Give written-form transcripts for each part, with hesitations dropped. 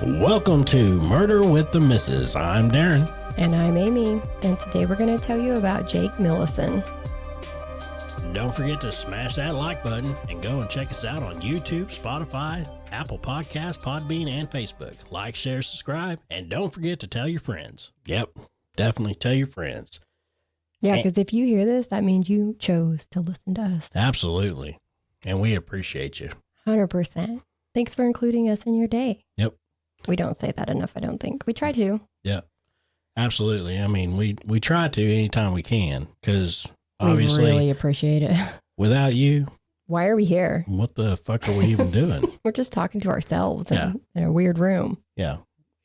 Welcome to Murder with the Missus. I'm Darren. And I'm Amy. And today we're going to tell you about Jake Millison. Don't forget to smash that like button and go and check us out on YouTube, Spotify, Apple Podcasts, Podbean, and Facebook. Like, share, subscribe, and don't forget to tell your friends. Yep, definitely tell your friends. Yeah, because if you hear this, that means you chose to listen to us. Absolutely. And we appreciate you. 100%. Thanks for including us in your day. Yep. We don't say that enough, I don't think. We try to. Yeah, absolutely. I mean, we try to anytime we can, because obviously we really appreciate it. Without you, why are we here? What the fuck are we even doing? We're just talking to ourselves in a weird room. Yeah,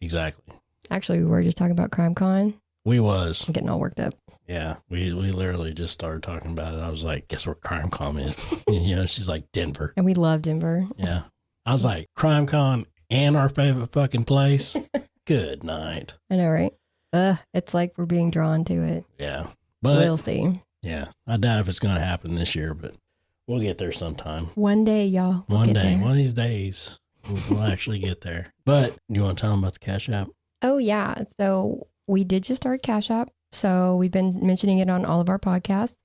exactly. Actually, we were just talking about Crime Con. We was. I'm getting all worked up. Yeah, we literally just started talking about it. I was like, guess where Crime Con is? She's like, Denver. And we love Denver. Yeah. I was like, Crime Con and our favorite fucking place. Good night. I know, right? It's like we're being drawn to it. Yeah. But we'll see. Yeah. I doubt if it's going to happen this year, but we'll get there sometime. One day, y'all. One of these days, we'll actually get there. But you want to tell them about the Cash App? Oh, yeah. So we did just start Cash App. So we've been mentioning it on all of our podcasts.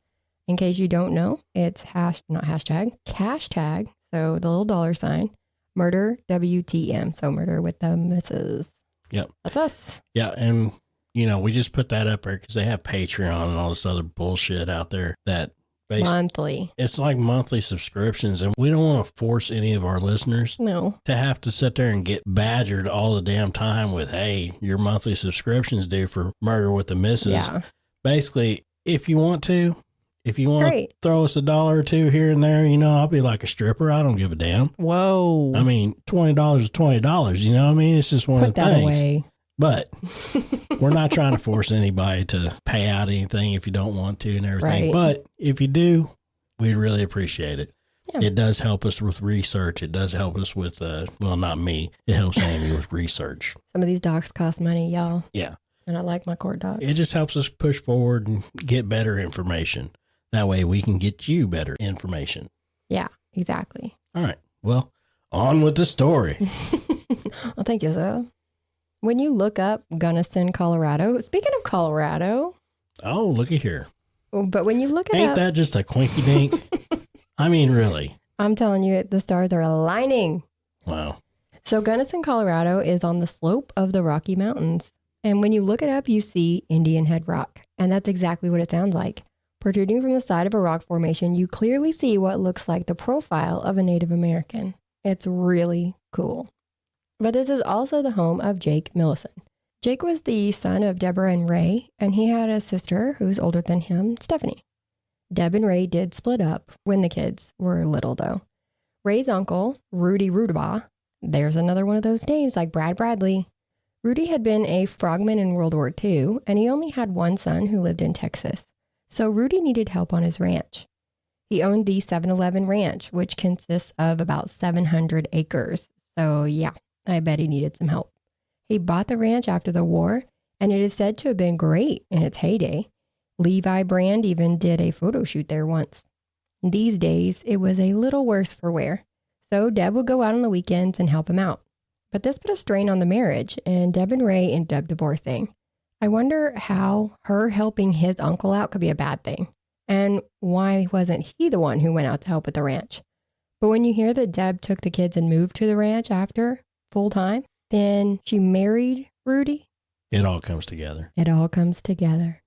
In case you don't know, it's cash tag. So the little $ murder WTM. So murder with the misses. Yep. That's us. Yeah. And, we just put that up there because they have Patreon and all this other bullshit out there that monthly. It's like monthly subscriptions. And we don't want to force any of our listeners to have to sit there and get badgered all the damn time with, hey, your monthly subscription's due for Murder with the Misses. Yeah. Basically, if you want to throw us $1 or $2 here and there, I'll be like a stripper. I don't give a damn. Whoa. I mean, $20 is $20. You know what I mean? It's just one of the things. Away. But we're not trying to force anybody to pay out anything if you don't want to and everything. Right. But if you do, we'd really appreciate it. Yeah. It does help us with research. It does help us with, not me. It helps Amy with research. Some of these docs cost money, y'all. Yeah. And I like my court docs. It just helps us push forward and get better information. That way we can get you better information. Yeah, exactly. All right. Well, on with the story. Well, thank you, sir. When you look up Gunnison, Colorado, speaking of Colorado. Oh, looky here. But when you look at Ain't that just a quinky dink? I mean, really. I'm telling you, the stars are aligning. Wow. So Gunnison, Colorado is on the slope of the Rocky Mountains. And when you look it up, you see Indian Head Rock. And that's exactly what it sounds like. Protruding from the side of a rock formation, you clearly see what looks like the profile of a Native American. It's really cool. But this is also the home of Jake Millison. Jake was the son of Deborah and Ray, and he had a sister who's older than him, Stephanie. Deb and Ray did split up when the kids were little, though. Ray's uncle, Rudy Rudabaugh, there's another one of those names like Brad Bradley. Rudy had been a frogman in World War II, and he only had one son who lived in Texas. So Rudy needed help on his ranch. He owned the 7-Eleven Ranch, which consists of about 700 acres. So yeah, I bet he needed some help. He bought the ranch after the war, and it is said to have been great in its heyday. Levi Brand even did a photo shoot there once. These days, it was a little worse for wear. So Deb would go out on the weekends and help him out. But this put a strain on the marriage, and Deb and Ray ended up divorcing. I wonder how her helping his uncle out could be a bad thing. And why wasn't he the one who went out to help at the ranch? But when you hear that Deb took the kids and moved to the ranch after full time, then she married Rudy. It all comes together. It all comes together.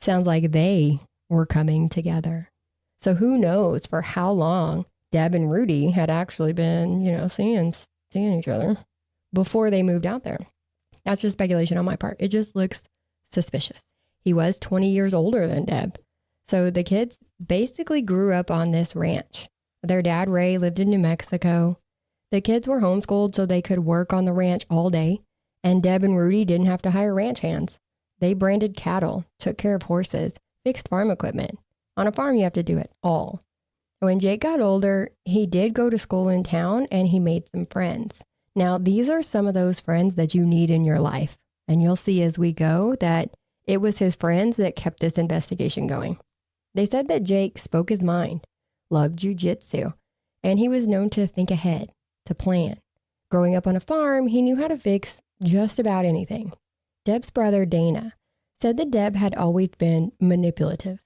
Sounds like they were coming together. So who knows for how long Deb and Rudy had actually been, seeing each other before they moved out there. That's just speculation on my part. It just looks suspicious. He was 20 years older than Deb. So the kids basically grew up on this ranch. Their dad, Ray, lived in New Mexico. The kids were homeschooled so they could work on the ranch all day. And Deb and Rudy didn't have to hire ranch hands. They branded cattle, took care of horses, fixed farm equipment. On a farm, you have to do it all. When Jake got older, he did go to school in town and he made some friends. Now, these are some of those friends that you need in your life. And you'll see as we go that it was his friends that kept this investigation going. They said that Jake spoke his mind, loved jujitsu, and he was known to think ahead, to plan. Growing up on a farm, he knew how to fix just about anything. Deb's brother, Dana, said that Deb had always been manipulative.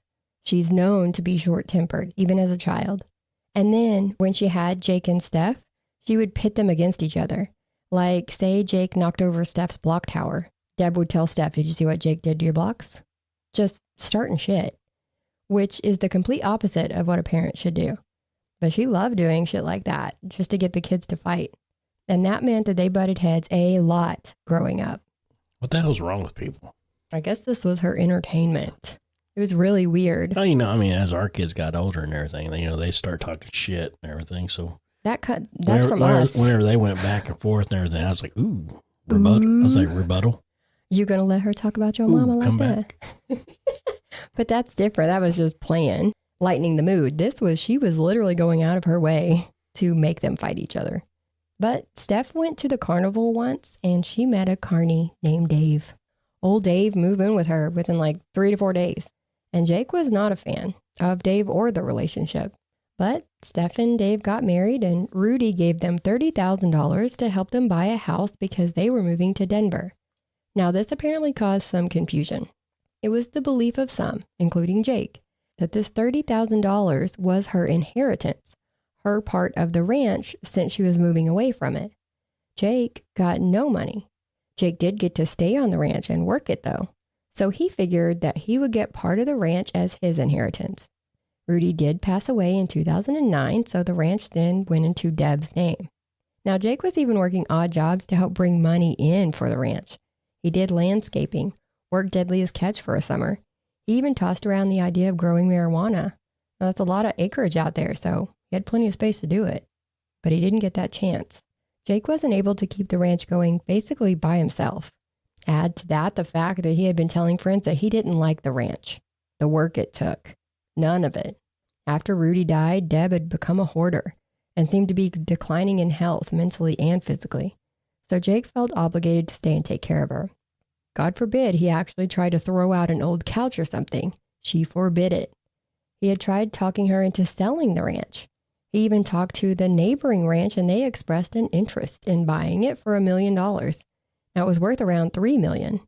She's known to be short-tempered, even as a child. And then when she had Jake and Steph, she would pit them against each other. Like, say Jake knocked over Steph's block tower. Deb would tell Steph, did you see what Jake did to your blocks? Just starting shit, which is the complete opposite of what a parent should do. But she loved doing shit like that just to get the kids to fight. And that meant that they butted heads a lot growing up. What the hell's wrong with people? I guess this was her entertainment. It was really weird. Well, as our kids got older and everything, they start talking shit and everything. So that's from us. Whenever they went back and forth and everything, I was like, ooh, rebuttal. I was like, rebuttal. You gonna let her talk about your mama like that? But that's different. That was just playing, lightening the mood. She was literally going out of her way to make them fight each other. But Steph went to the carnival once and she met a carny named Dave. Old Dave moved in with her within like 3 to 4 days. And Jake was not a fan of Dave or the relationship. But Steph and Dave got married and Rudy gave them $30,000 to help them buy a house because they were moving to Denver. Now, this apparently caused some confusion. It was the belief of some, including Jake, that this $30,000 was her inheritance, her part of the ranch since she was moving away from it. Jake got no money. Jake did get to stay on the ranch and work it, though. So he figured that he would get part of the ranch as his inheritance. Rudy did pass away in 2009, so the ranch then went into Deb's name. Now, Jake was even working odd jobs to help bring money in for the ranch. He did landscaping, worked Deadliest Catch for a summer. He even tossed around the idea of growing marijuana. Now, that's a lot of acreage out there, so he had plenty of space to do it. But he didn't get that chance. Jake wasn't able to keep the ranch going basically by himself. Add to that the fact that he had been telling friends that he didn't like the ranch, the work it took. None of it. After Rudy died, Deb had become a hoarder and seemed to be declining in health, mentally and physically. So Jake felt obligated to stay and take care of her. God forbid he actually tried to throw out an old couch or something. She forbid it. He had tried talking her into selling the ranch. He even talked to the neighboring ranch and they expressed an interest in buying it for $1 million. Now, it was worth around $3 million,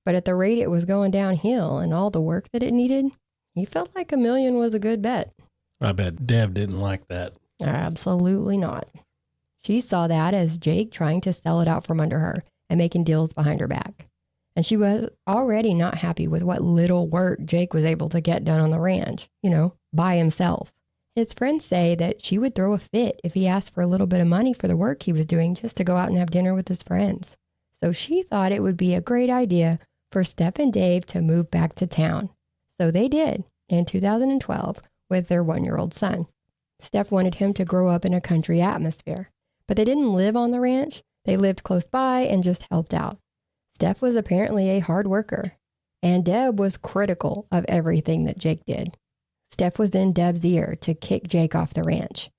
but at the rate it was going downhill and all the work that it needed, he felt like $1 million was a good bet. I bet Deb didn't like that. Absolutely not. She saw that as Jake trying to sell it out from under her and making deals behind her back. And she was already not happy with what little work Jake was able to get done on the ranch, by himself. His friends say that she would throw a fit if he asked for a little bit of money for the work he was doing just to go out and have dinner with his friends. So she thought it would be a great idea for Steph and Dave to move back to town. So they did in 2012 with their 1-year-old son. Steph wanted him to grow up in a country atmosphere, but they didn't live on the ranch. They lived close by and just helped out. Steph was apparently a hard worker, and Deb was critical of everything that Jake did. Steph was in Deb's ear to kick Jake off the ranch,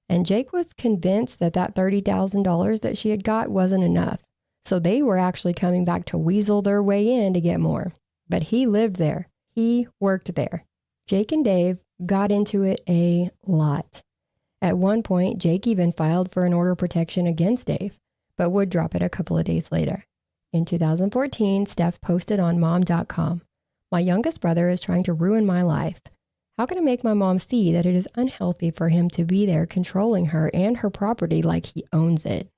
and Jake was convinced that $30,000 that she had got wasn't enough. So they were actually coming back to weasel their way in to get more. But he lived there. He worked there. Jake and Dave got into it a lot. At one point, Jake even filed for an order of protection against Dave, but would drop it a couple of days later. In 2014, Steph posted on mom.com, "My youngest brother is trying to ruin my life. How can I make my mom see that it is unhealthy for him to be there controlling her and her property like he owns it?"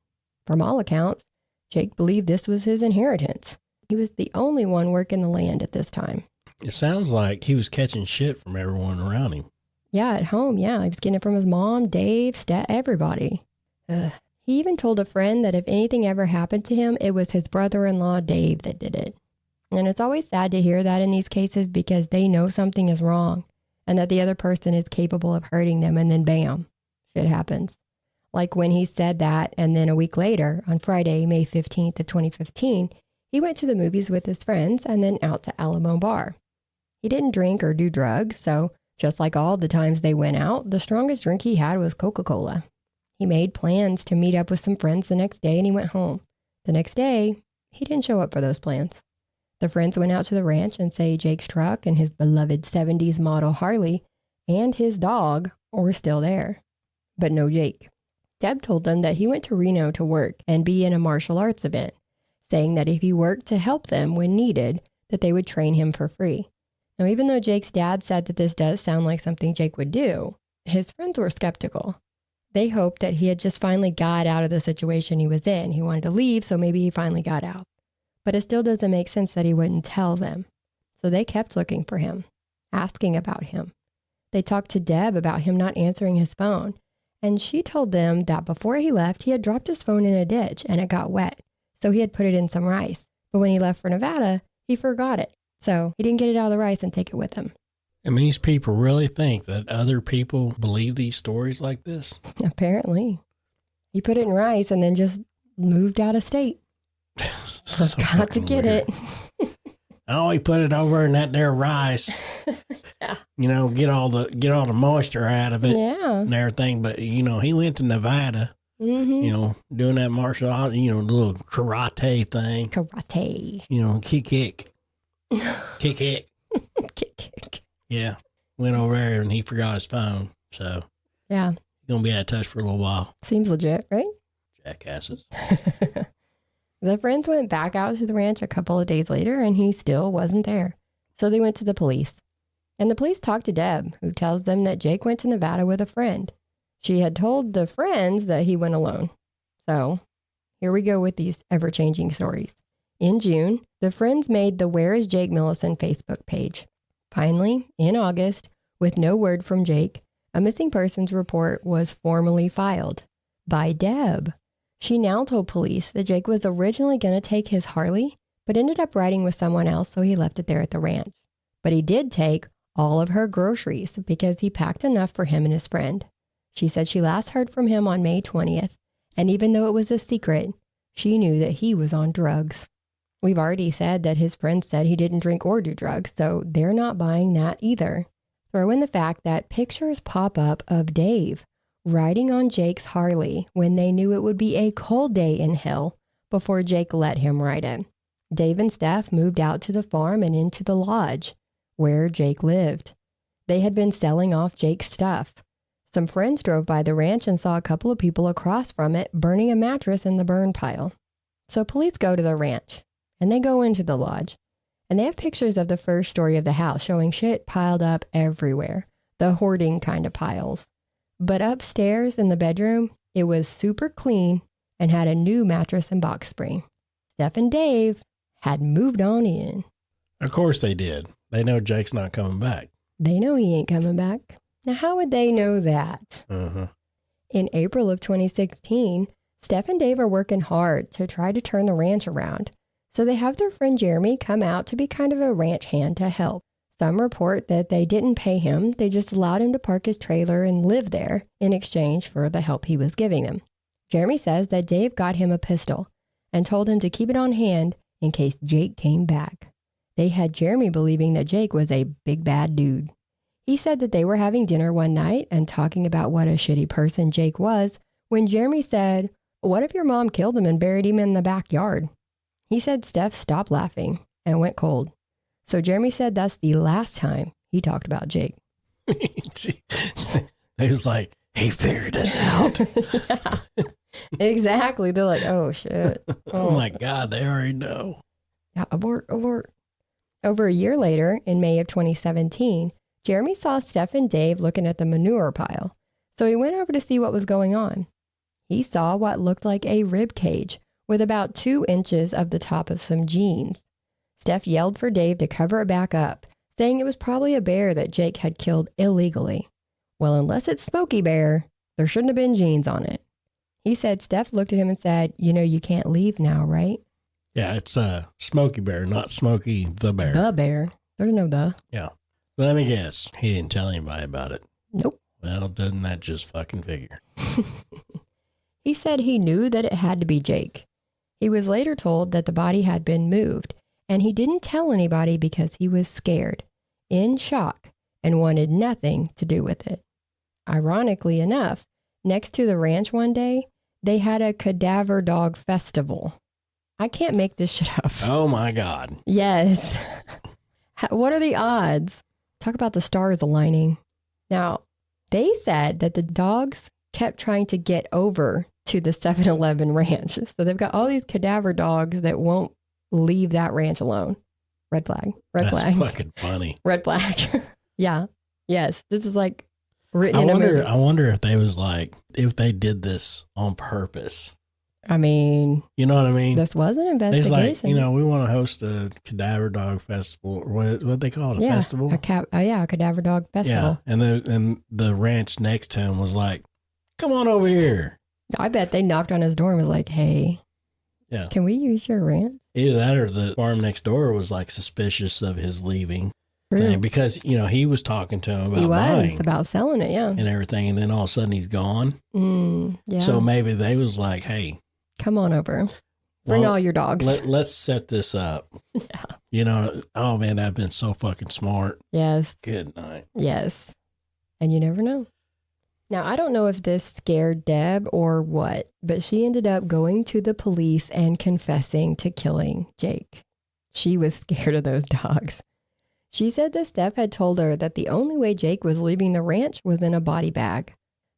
From all accounts, Jake believed this was his inheritance. He was the only one working the land at this time. It sounds like he was catching shit from everyone around him. Yeah, at home, yeah. He was getting it from his mom, Dave, everybody. Ugh. He even told a friend that if anything ever happened to him, it was his brother-in-law, Dave, that did it. And it's always sad to hear that in these cases because they know something is wrong and that the other person is capable of hurting them, and then bam, shit happens. Like when he said that, and then a week later, on Friday, May 15th of 2015, he went to the movies with his friends and then out to Alamo Bar. He didn't drink or do drugs, so just like all the times they went out, the strongest drink he had was Coca-Cola. He made plans to meet up with some friends the next day and he went home. The next day, he didn't show up for those plans. The friends went out to the ranch and say Jake's truck and his beloved 70s model Harley and his dog were still there, but no Jake. Deb told them that he went to Reno to work and be in a martial arts event, saying that if he worked to help them when needed, that they would train him for free. Now, even though Jake's dad said that this does sound like something Jake would do, his friends were skeptical. They hoped that he had just finally got out of the situation he was in. He wanted to leave, so maybe he finally got out. But it still doesn't make sense that he wouldn't tell them. So they kept looking for him, asking about him. They talked to Deb about him not answering his phone, and she told them that before he left, he had dropped his phone in a ditch and it got wet, so he had put it in some rice. But when he left for Nevada, he forgot it, so he didn't get it out of the rice and take it with him. And these people really think that other people believe these stories like this? Apparently. He put it in rice and then just moved out of state. Forgot to get weird. it. Oh, he put it over in that there rice. Yeah. You know, get all the moisture out of it. Yeah. And everything. But, you know, he went to Nevada, you know, doing that martial art, you know, the little karate thing. Karate. You know, kick. Kick. Yeah. Went over there and he forgot his phone. So, yeah. He's going to be out of touch for a little while. Seems legit, right? Jackasses. The friends went back out to the ranch a couple of days later and he still wasn't there. So they went to the police. And the police talked to Deb, who tells them that Jake went to Nevada with a friend. She had told the friends that he went alone. So here we go with these ever-changing stories. In June, the friends made the Where is Jake Millison Facebook page. Finally, in August, with no word from Jake, a missing persons report was formally filed by Deb. She now told police that Jake was originally going to take his Harley, but ended up riding with someone else, so he left it there at the ranch. But he did take all of her groceries because he packed enough for him and his friend. She said she last heard from him on May 20th, and even though it was a secret, she knew that he was on drugs. We've already said that his friends said he didn't drink or do drugs, so they're not buying that either. Throw in the fact that pictures pop up of Dave riding on Jake's Harley when they knew it would be a cold day in hell before Jake let him ride it. Dave and Steph moved out to the farm and into the lodge where Jake lived. They had been selling off Jake's stuff. Some friends drove by the ranch and saw a couple of people across from it burning a mattress in the burn pile. So police go to the ranch. And they go into the lodge, and they have pictures of the first story of the house showing shit piled up everywhere, the hoarding kind of piles. But upstairs in the bedroom, it was super clean and had a new mattress and box spring. Steph and Dave had moved on in. Of course they did. They know Jake's not coming back. They know he ain't coming back. Now, how would they know that? In April of 2016, Steph and Dave are working hard to try to turn the ranch around. So they have their friend Jeremy come out to be kind of a ranch hand to help. Some report that they didn't pay him. They just allowed him to park his trailer and live there in exchange for the help he was giving them. Jeremy says that Dave got him a pistol and told him to keep it on hand in case Jake came back. They had Jeremy believing that Jake was a big bad dude. He said that they were having dinner one night and talking about what a shitty person Jake was when Jeremy said, "What if your mom killed him and buried him in the backyard?" He said Steph stopped laughing and went cold. So Jeremy said that's the last time he talked about Jake. He was like, he figured us out. Yeah, exactly. They're like, oh, shit. Oh, my God. They already know. Yeah, abort. Over a year later, in May of 2017, Jeremy saw Steph and Dave looking at the manure pile. So he went over to see what was going on. He saw what looked like a rib cage with about 2 inches of the top of some jeans. Steph yelled for Dave to cover it back up, saying it was probably a bear that Jake had killed illegally. Well, unless it's Smokey Bear, there shouldn't have been jeans on it. He said Steph looked at him and said, "You know you can't leave now, right?" Yeah, it's Smokey Bear, not Smokey the Bear. The bear. There's no the. Yeah. Let me guess. He didn't tell anybody about it. Nope. Well, doesn't that just fucking figure? He said he knew that it had to be Jake. He was later told that the body had been moved, and he didn't tell anybody because he was scared, in shock, and wanted nothing to do with it. Ironically enough, next to the ranch one day, they had a cadaver dog festival. I can't make this shit up. Oh, my God. Yes. What are the odds? Talk about the stars aligning. Now, they said that the dogs kept trying to get over to the 7-Eleven ranch. So they've got all these cadaver dogs that won't leave that ranch alone. Red flag. Red flag. That's fucking funny. Red flag. Yeah. Yes. This is like written in a movie. I wonder if if they did this on purpose. I mean, you know what I mean? This was an investigation. It's like, we want to host a cadaver dog festival, or what they call it, a festival? A cadaver dog festival. Yeah, and the ranch next to him was like, come on over here. I bet they knocked on his door and was like, hey, can we use your ranch? Either that or the farm next door was like suspicious of his leaving thing because, he was talking to him about buying. About selling it, and everything. And then all of a sudden he's gone. Yeah. So maybe they was like, hey, come on over. Bring all your dogs. Let's set this up. Yeah. Oh man, that'd been so fucking smart. Yes. Good night. Yes. And you never know. Now, I don't know if this scared Deb or what, but she ended up going to the police and confessing to killing Jake. She was scared of those dogs. She said that Steph had told her that the only way Jake was leaving the ranch was in a body bag.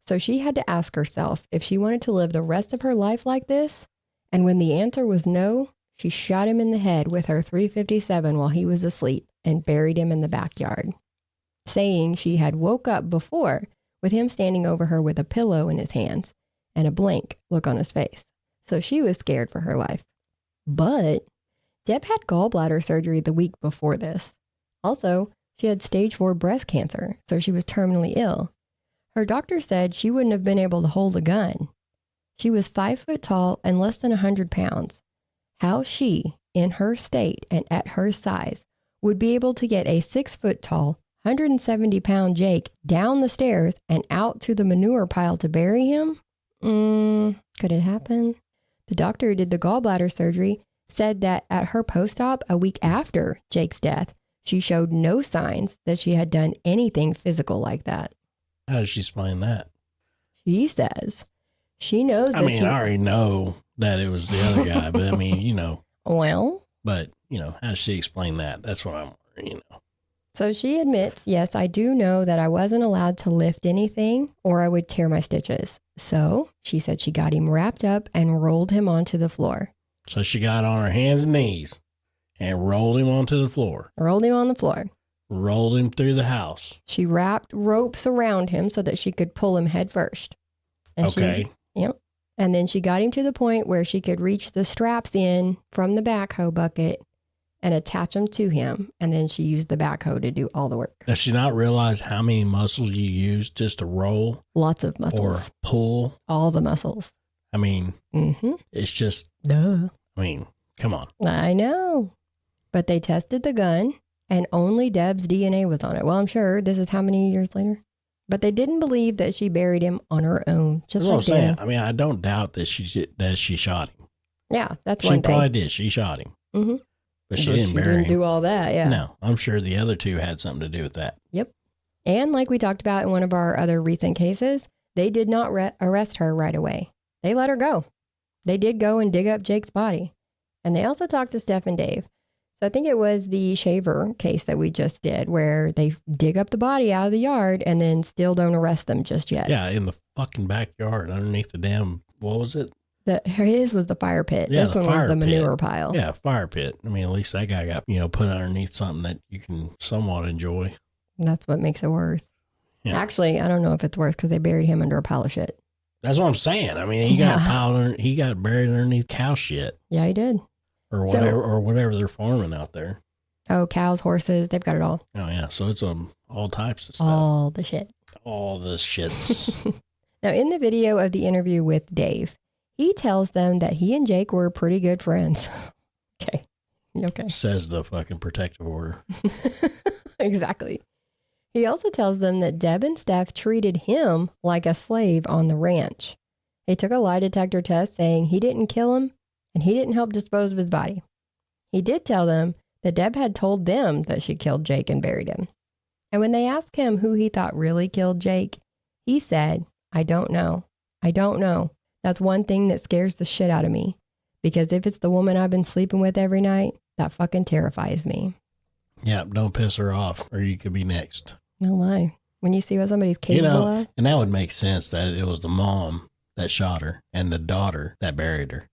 So she had to ask herself if she wanted to live the rest of her life like this. And when the answer was no, she shot him in the head with her .357 while he was asleep and buried him in the backyard, saying she had woke up before with him standing over her with a pillow in his hands and a blank look on his face. So she was scared for her life. But Deb had gallbladder surgery the week before this. Also, she had stage 4 breast cancer, so she was terminally ill. Her doctor said she wouldn't have been able to hold a gun. She was 5 foot tall and less than 100 pounds. How she, in her state and at her size, would be able to get a 6 foot tall, 170-pound Jake down the stairs and out to the manure pile to bury him? Could it happen? The doctor who did the gallbladder surgery said that at her post-op a week after Jake's death, she showed no signs that she had done anything physical like that. How does she explain that? She says she knows that I already know that it was the other guy, but Well. But, how does she explain that? That's what I'm, So she admits, yes, I do know that I wasn't allowed to lift anything or I would tear my stitches. So she said she got him wrapped up and rolled him onto the floor. So she got on her hands and knees and rolled him onto the floor. Rolled him on the floor. Rolled him through the house. She wrapped ropes around him so that she could pull him head first. And okay. Yep. And then she got him to the point where she could reach the straps in from the backhoe bucket and attach them to him. And then she used the backhoe to do all the work. Does she not realize how many muscles you use just to roll? Lots of muscles. Or pull? All the muscles. It's just... Duh. Come on. I know. But they tested the gun and only Deb's DNA was on it. Well, I'm sure this is how many years later? But they didn't believe that she buried him on her own. Just that's what I'm saying. I don't doubt that she shot him. Yeah, that's one thing. She probably did. She shot him. Mm-hmm. But she didn't bury him. She didn't do all that, yeah. No, I'm sure the other two had something to do with that. Yep. And like we talked about in one of our other recent cases, they did not arrest her right away. They let her go. They did go and dig up Jake's body. And they also talked to Steph and Dave. So I think it was the Shaver case that we just did where they dig up the body out of the yard and then still don't arrest them just yet. Yeah, in the fucking backyard underneath the damn, what was it? His was the fire pit. Yeah, this one was the manure pile. Yeah, fire pit. At least that guy got, put underneath something that you can somewhat enjoy. That's what makes it worse. Yeah. Actually, I don't know if it's worse because they buried him under a pile of shit. That's what I'm saying. He got buried underneath cow shit. Yeah, he did. Or whatever they're farming out there. Oh, cows, horses, they've got it all. Oh, yeah. So it's all types of stuff. All the shit. All the shits. Now, in the video of the interview with Dave, he tells them that he and Jake were pretty good friends. Okay. Says the fucking protective order. Exactly. He also tells them that Deb and Steph treated him like a slave on the ranch. He took a lie detector test saying he didn't kill him and he didn't help dispose of his body. He did tell them that Deb had told them that she killed Jake and buried him. And when they asked him who he thought really killed Jake, he said, I don't know. I don't know. That's one thing that scares the shit out of me. Because if it's the woman I've been sleeping with every night, that fucking terrifies me. Yeah, don't piss her off or you could be next. No lie. when you see what somebody's capable of. And that would make sense that it was the mom that shot her and the daughter that buried her.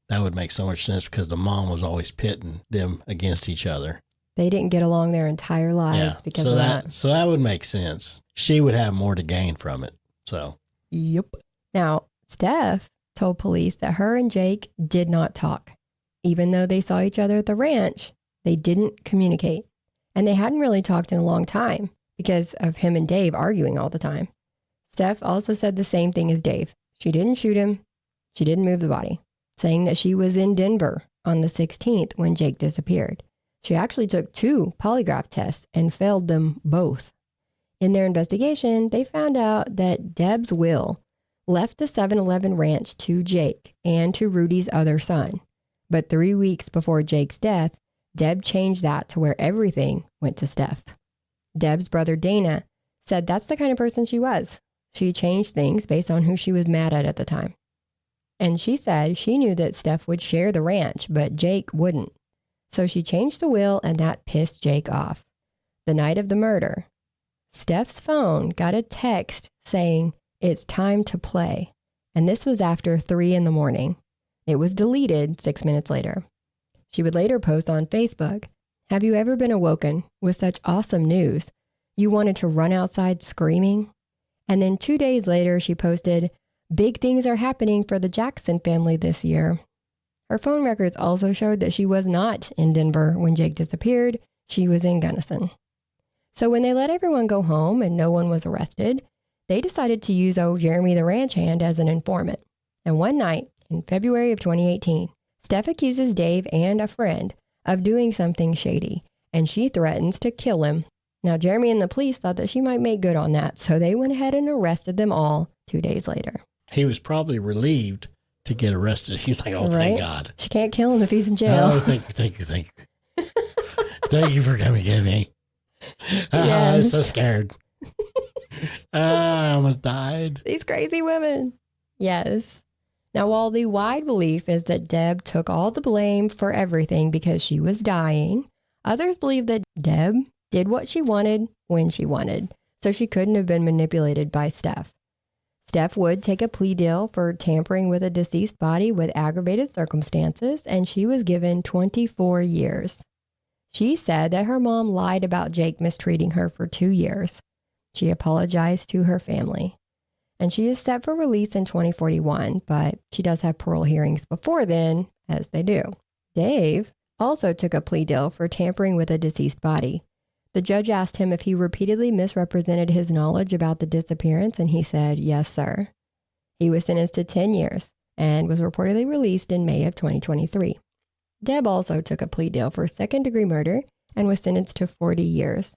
That would make so much sense because the mom was always pitting them against each other. They didn't get along their entire lives because of that. So that would make sense. She would have more to gain from it. So. Yep. Now, Steph told police that her and Jake did not talk. Even though they saw each other at the ranch, they didn't communicate. And they hadn't really talked in a long time because of him and Dave arguing all the time. Steph also said the same thing as Dave. She didn't shoot him. She didn't move the body, saying that she was in Denver on the 16th when Jake disappeared. She actually took 2 polygraph tests and failed them both. In their investigation, they found out that Deb's will left the 7-Eleven ranch to Jake and to Rudy's other son. But 3 weeks before Jake's death, Deb changed that to where everything went to Steph. Deb's brother Dana said that's the kind of person she was. She changed things based on who she was mad at the time. And she said she knew that Steph would share the ranch, but Jake wouldn't. So she changed the will, and that pissed Jake off. The night of the murder, Steph's phone got a text saying, "It's time to play." And this was after 3 a.m. It was deleted 6 minutes later. She would later post on Facebook, "Have you ever been awoken with such awesome news? You wanted to run outside screaming?" And then 2 days later, she posted, "Big things are happening for the Jackson family this year." Her phone records also showed that she was not in Denver when Jake disappeared. She was in Gunnison. So when they let everyone go home and no one was arrested, they decided to use old Jeremy the ranch hand as an informant. And one night in February of 2018, Steph accuses Dave and a friend of doing something shady, and she threatens to kill him. Now, Jeremy and the police thought that she might make good on that, so they went ahead and arrested them all 2 days later. He was probably relieved to get arrested. He's like, "Oh, thank God. She can't kill him if he's in jail." Oh, thank you. Thank you for coming to get me. I'm so scared. I almost died. These crazy women. Yes. Now, while the wide belief is that Deb took all the blame for everything because she was dying, others believe that Deb did what she wanted when she wanted, so she couldn't have been manipulated by Steph. Steph would take a plea deal for tampering with a deceased body with aggravated circumstances, and she was given 24 years. She said that her mom lied about Jake mistreating her for 2 years. She apologized to her family. And she is set for release in 2041, but she does have parole hearings before then, as they do. Dave also took a plea deal for tampering with a deceased body. The judge asked him if he repeatedly misrepresented his knowledge about the disappearance, and he said, "Yes, sir." He was sentenced to 10 years and was reportedly released in May of 2023. Deb also took a plea deal for second-degree murder and was sentenced to 40 years.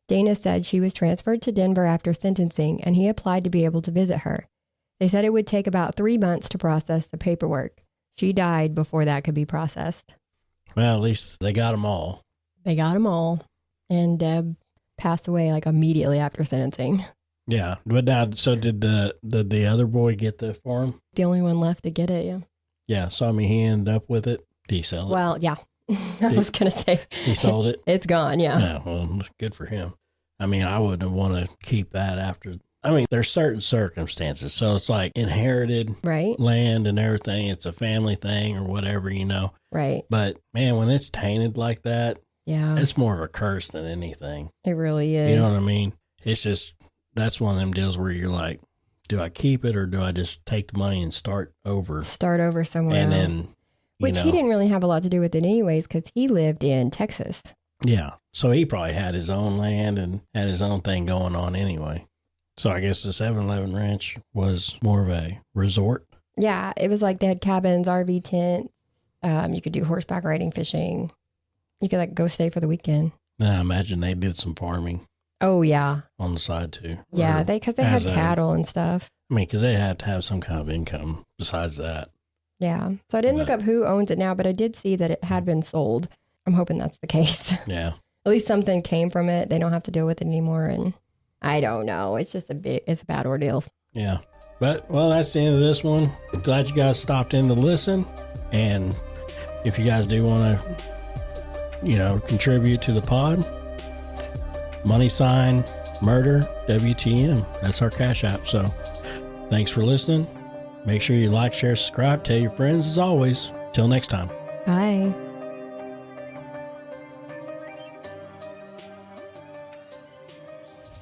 Dana said she was transferred to Denver after sentencing, and he applied to be able to visit her. They said it would take about 3 months to process the paperwork. She died before that could be processed. Well, at least they got them all. They got them all. And Deb passed away like immediately after sentencing. Yeah. But now, so did the other boy get the form? The only one left to get it, yeah. Yeah. So, I mean, he ended up with it. Did he sell it? Well, yeah. I was going to say. He sold it? It's gone, yeah. Yeah, well, good for him. I mean, I wouldn't want to keep that after. I mean, there's certain circumstances. So it's like inherited land and everything. It's a family thing or whatever, you know. Right. But, man, when it's tainted like that, yeah, it's more of a curse than anything. It really is. You know what I mean? It's just, that's one of them deals where you're like, do I keep it or do I just take the money and start over? Start over somewhere else. Then, which he didn't really have a lot to do with it anyways because he lived in Texas. Yeah. So he probably had his own land and had his own thing going on anyway. So I guess the 7-Eleven ranch was more of a resort. Yeah. It was like they had cabins, RV tents. You could do horseback riding, fishing. You could like go stay for the weekend. I imagine they did some farming. Oh, yeah. On the side too. Yeah. Because they had cattle and stuff. I mean, because they have to have some kind of income besides that. Yeah. So I didn't look up who owns it now, but I did see that it had been sold. I'm hoping that's the case. Yeah. At least something came from it. They don't have to deal with it anymore. And I don't know. It's just it's a bad ordeal. Yeah. But, well, that's the end of this one. Glad you guys stopped in to listen. And if you guys do want to, contribute to the pod, $, Murder WTM. That's our Cash App. So thanks for listening. Make sure you like, share, subscribe, tell your friends as always. Till next time. Bye.